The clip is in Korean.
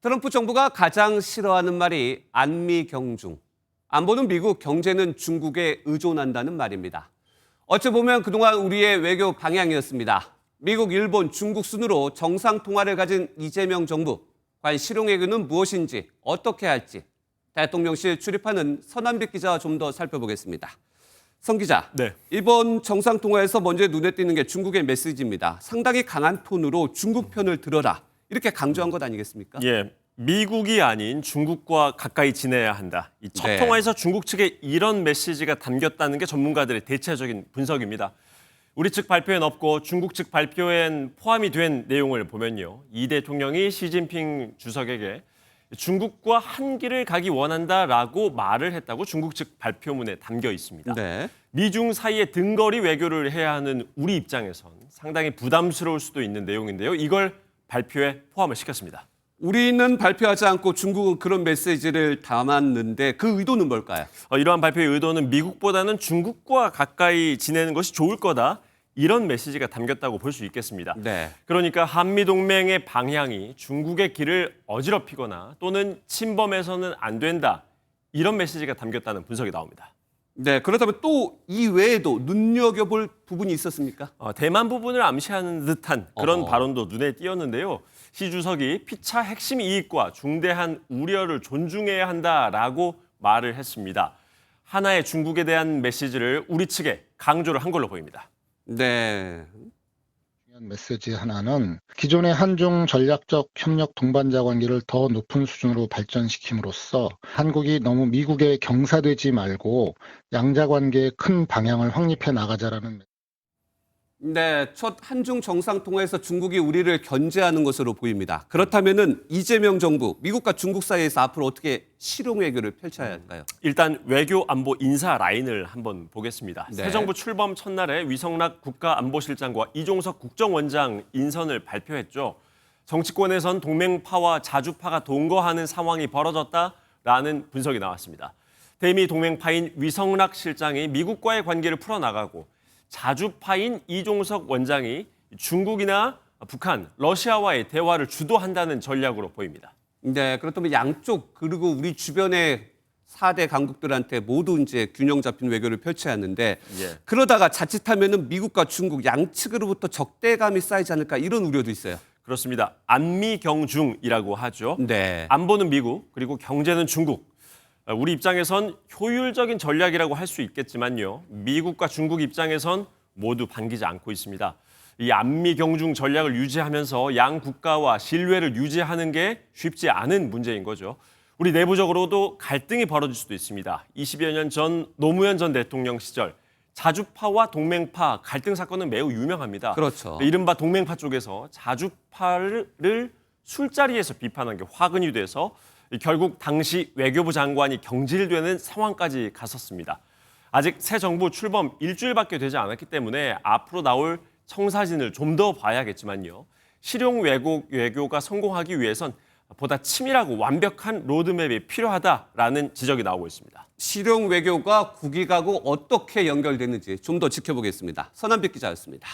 트럼프 정부가 가장 싫어하는 말이 안미경중. 안보는 미국, 경제는 중국에 의존한다는 말입니다. 어찌 보면 그동안 우리의 외교 방향이었습니다. 미국, 일본, 중국 순으로 정상 통화를 가진 이재명 정부. 과연 실용외교는 무엇인지, 어떻게 할지. 대통령실 출입하는 서남빛 기자와 좀 더 살펴보겠습니다. 성 기자, 네. 이번 정상 통화에서 먼저 눈에 띄는 게 중국의 메시지입니다. 상당히 강한 톤으로 중국 편을 들어라. 이렇게 강조한 것 아니겠습니까? 예, 미국이 아닌 중국과 가까이 지내야 한다. 이 첫 네. 통화에서 중국 측에 이런 메시지가 담겼다는 게 전문가들의 대체적인 분석입니다. 우리 측 발표엔 없고 중국 측 발표엔 포함이 된 내용을 보면요. 이 대통령이 시진핑 주석에게 중국과 한 길을 가기 원한다라고 말을 했다고 중국 측 발표문에 담겨 있습니다. 네. 미중 사이에 등거리 외교를 해야 하는 우리 입장에선 상당히 부담스러울 수도 있는 내용인데요. 이걸 발표에 포함을 시켰습니다. 우리는 발표하지 않고 중국은 그런 메시지를 담았는데 그 의도는 뭘까요? 이러한 발표의 의도는 미국보다는 중국과 가까이 지내는 것이 좋을 거다. 이런 메시지가 담겼다고 볼 수 있겠습니다. 네. 그러니까 한미동맹의 방향이 중국의 길을 어지럽히거나 또는 침범해서는 안 된다. 이런 메시지가 담겼다는 분석이 나옵니다. 네. 그렇다면 또 이 외에도 눈여겨볼 부분이 있었습니까? 대만 부분을 암시하는 듯한 그런 어허. 발언도 눈에 띄었는데요. 시 주석이 피차 핵심 이익과 중대한 우려를 존중해야 한다라고 말을 했습니다. 하나의 중국에 대한 메시지를 우리 측에 강조를 한 걸로 보입니다. 네. 중요한 메시지 하나는 기존의 한중 전략적 협력 동반자 관계를 더 높은 수준으로 발전시킴으로써 한국이 너무 미국에 경사되지 말고 양자 관계의 큰 방향을 확립해 나가자라는 네, 첫 한중 정상통화에서 중국이 우리를 견제하는 것으로 보입니다. 그렇다면은 이재명 정부, 미국과 중국 사이에서 앞으로 어떻게 실용외교를 펼쳐야 할까요? 일단 외교 안보 인사 라인을 한번 보겠습니다. 네. 새 정부 출범 첫날에 위성락 국가안보실장과 이종석 국정원장 인선을 발표했죠. 정치권에선 동맹파와 자주파가 동거하는 상황이 벌어졌다라는 분석이 나왔습니다. 대미 동맹파인 위성락 실장이 미국과의 관계를 풀어나가고 자주파인 이종석 원장이 중국이나 북한, 러시아와의 대화를 주도한다는 전략으로 보입니다. 네, 그렇다면 양쪽 그리고 우리 주변의 4대 강국들한테 모두 이제 균형 잡힌 외교를 펼쳐야 하는데 예. 그러다가 자칫하면은 미국과 중국 양측으로부터 적대감이 쌓이지 않을까 이런 우려도 있어요. 그렇습니다. 안미경중이라고 하죠. 네. 안보는 미국, 그리고 경제는 중국. 우리 입장에선 효율적인 전략이라고 할 수 있겠지만요. 미국과 중국 입장에선 모두 반기지 않고 있습니다. 이 안미경중 전략을 유지하면서 양 국가와 신뢰를 유지하는 게 쉽지 않은 문제인 거죠. 우리 내부적으로도 갈등이 벌어질 수도 있습니다. 20여 년 전 노무현 전 대통령 시절 자주파와 동맹파 갈등 사건은 매우 유명합니다. 그렇죠. 이른바 동맹파 쪽에서 자주파를 술자리에서 비판한 게 화근이 돼서 결국 당시 외교부 장관이 경질되는 상황까지 갔었습니다. 아직 새 정부 출범 일주일밖에 되지 않았기 때문에 앞으로 나올 청사진을 좀 더 봐야겠지만요. 실용 외교가 성공하기 위해선 보다 치밀하고 완벽한 로드맵이 필요하다라는 지적이 나오고 있습니다. 실용 외교가 국익하고 어떻게 연결되는지 좀 더 지켜보겠습니다. 서남빛 기자였습니다.